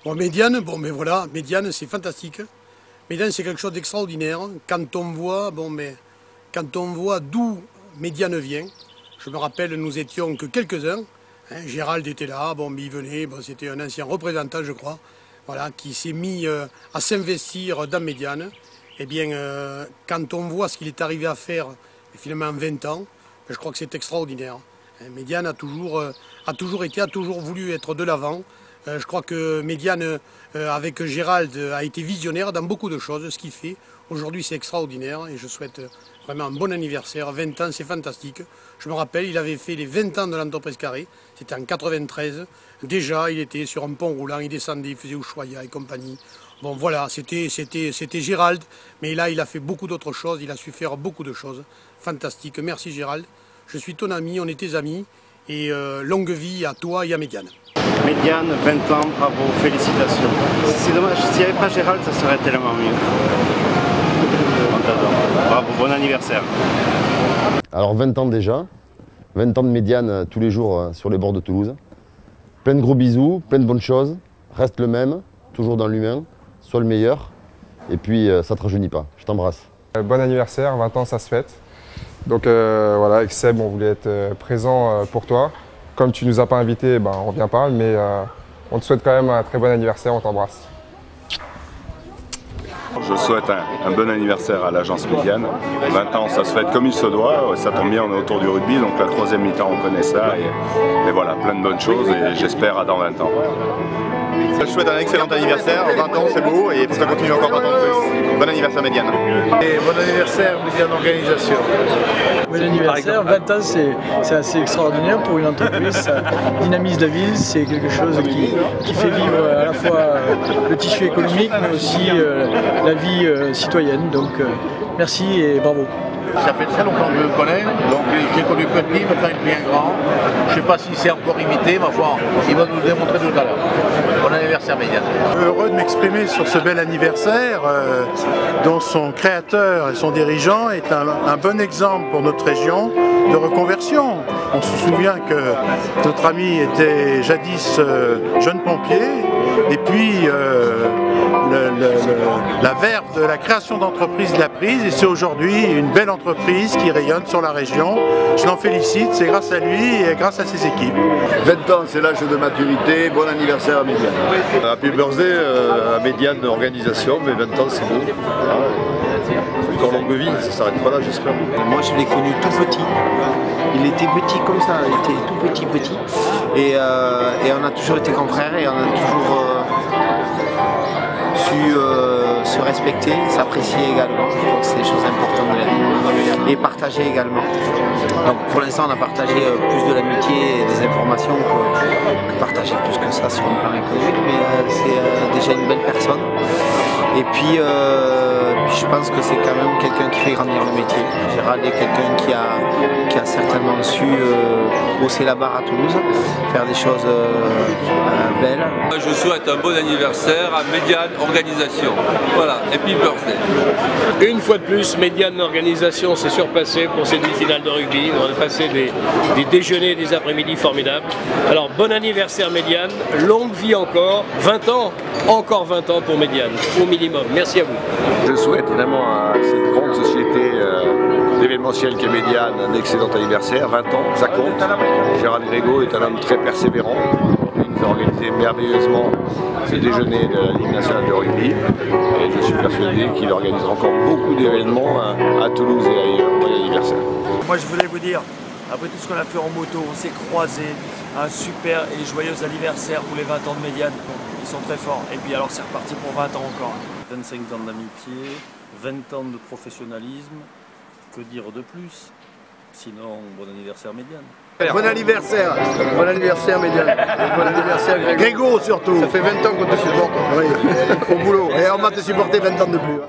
Bon, Médiane, mais voilà, Médiane, c'est fantastique. Médiane, c'est quelque chose d'extraordinaire. Quand on voit d'où Médiane vient, je me rappelle, nous étions que quelques-uns. Gérald était là, mais il venait, c'était un ancien représentant, je crois, voilà, qui s'est mis à s'investir dans Médiane. Eh bien, quand on voit ce qu'il est arrivé à faire, finalement en 20 ans, je crois que c'est extraordinaire. Médiane a toujours voulu être de l'avant. Je crois que Médiane, avec Gérald, a été visionnaire dans beaucoup de choses, ce qu'il fait. Aujourd'hui, c'est extraordinaire et je souhaite vraiment un bon anniversaire. 20 ans, c'est fantastique. Je me rappelle, il avait fait les 20 ans de l'entreprise Carré. C'était en 93. Déjà, il était sur un pont roulant, il descendait, il faisait Ushuaïa et compagnie. Bon, voilà, c'était Gérald. Mais là, il a fait beaucoup d'autres choses. Il a su faire beaucoup de choses. Fantastique. Merci Gérald. Je suis ton ami, on est tes amis. Et longue vie à toi et à Médiane. Médiane, 20 ans, bravo, félicitations. C'est dommage, s'il n'y avait pas Gérald, ça serait tellement mieux. On t'adore. Bravo, bon anniversaire. Alors 20 ans déjà, 20 ans de Médiane tous les jours sur les bords de Toulouse. Plein de gros bisous, plein de bonnes choses, reste le même, toujours dans l'humain, sois le meilleur. Et puis ça te rajeunit pas, je t'embrasse. Bon anniversaire, 20 ans ça se fête. Donc voilà, avec Seb on voulait être présent pour toi. Comme tu ne nous as pas invités, on ne vient pas, mais on te souhaite quand même un très bon anniversaire, on t'embrasse. Je souhaite un bon anniversaire à l'agence Médiane. 20 ans, ça se fête comme il se doit, ça tombe bien, on est autour du rugby, donc la troisième mi-temps on connaît ça. Et voilà, plein de bonnes choses et j'espère à dans 20 ans. Je souhaite un excellent anniversaire, 20 ans c'est beau et ça continue encore 20 ans de plus. Bon anniversaire Médiane. Et bon anniversaire Médiane Organisation. Bon anniversaire, 20 ans c'est assez extraordinaire pour une entreprise, ça dynamise la ville, c'est quelque chose qui fait vivre à la fois le tissu économique mais aussi la vie citoyenne. Donc merci et bravo. Ça fait très longtemps que je le connais, donc j'ai connu petit, maintenant il devient grand. Je ne sais pas si c'est encore imité, ma foi, il va nous le démontrer tout à l'heure. Bon anniversaire Médiane. Heureux de m'exprimer sur ce bel anniversaire dont son créateur et son dirigeant est un bon exemple pour notre région de reconversion. On se souvient que notre ami était jadis jeune pompier et puis la verve de la création d'entreprise l'a prise et c'est aujourd'hui une belle entreprise qui rayonne sur la région. Je l'en félicite, c'est grâce à lui et grâce à ses équipes. 20 ans, c'est l'âge de maturité. Bon anniversaire à Médiane. Happy birthday à Médiane Organisation, mais 20 ans c'est beau. Encore longue vie, ça s'arrête pas là j'espère. Moi je l'ai connu tout petit. Il était petit comme ça, il était tout petit. Et on a toujours été confrères et on a toujours su se respecter, s'apprécier également. Je crois que c'est des choses importantes de la vie. Et partager également. Donc pour l'instant on a partagé plus de l'amitié et des informations que partager plus que ça sur le plan économique, mais c'est déjà une belle personne. Et puis je pense que c'est quand même quelqu'un qui fait grandir le métier. Gérald est quelqu'un qui a certainement su hausser la barre à Toulouse, faire des choses belles. Je souhaite un bon anniversaire à Médiane Organisation. Voilà, happy birthday. Une fois de plus, Médiane Organisation s'est surpassé pour cette demi-finale de rugby. On a passé des déjeuners et des après-midi formidables. Alors bon anniversaire Médiane, longue vie encore, 20 ans, encore 20 ans pour Médiane, au minimum. Merci à vous. Je souhaite évidemment à cette grande société d'événementiel qu'est Médiane un excellent anniversaire, 20 ans, ça compte. Gérald Grégo est un homme très persévérant. Il nous a organisé merveilleusement ce déjeuner de la Ligue nationale de rugby et je suis persuadé qu'il organisera encore beaucoup d'événements à Toulouse et ailleurs. Bon anniversaire. Moi je voulais vous dire, après tout ce qu'on a fait en moto, on s'est croisés, un super et joyeux anniversaire pour les 20 ans de Médiane. Ils sont très forts et puis alors c'est reparti pour 20 ans encore. 25 ans d'amitié, 20 ans de professionnalisme, que dire de plus? Sinon, bon anniversaire Médiane. Bon anniversaire Médiane. Bon anniversaire Grégo surtout. Ça fait 20 ans qu'on te supporte. Oui, au boulot. Et on va te supporter 20 ans de plus.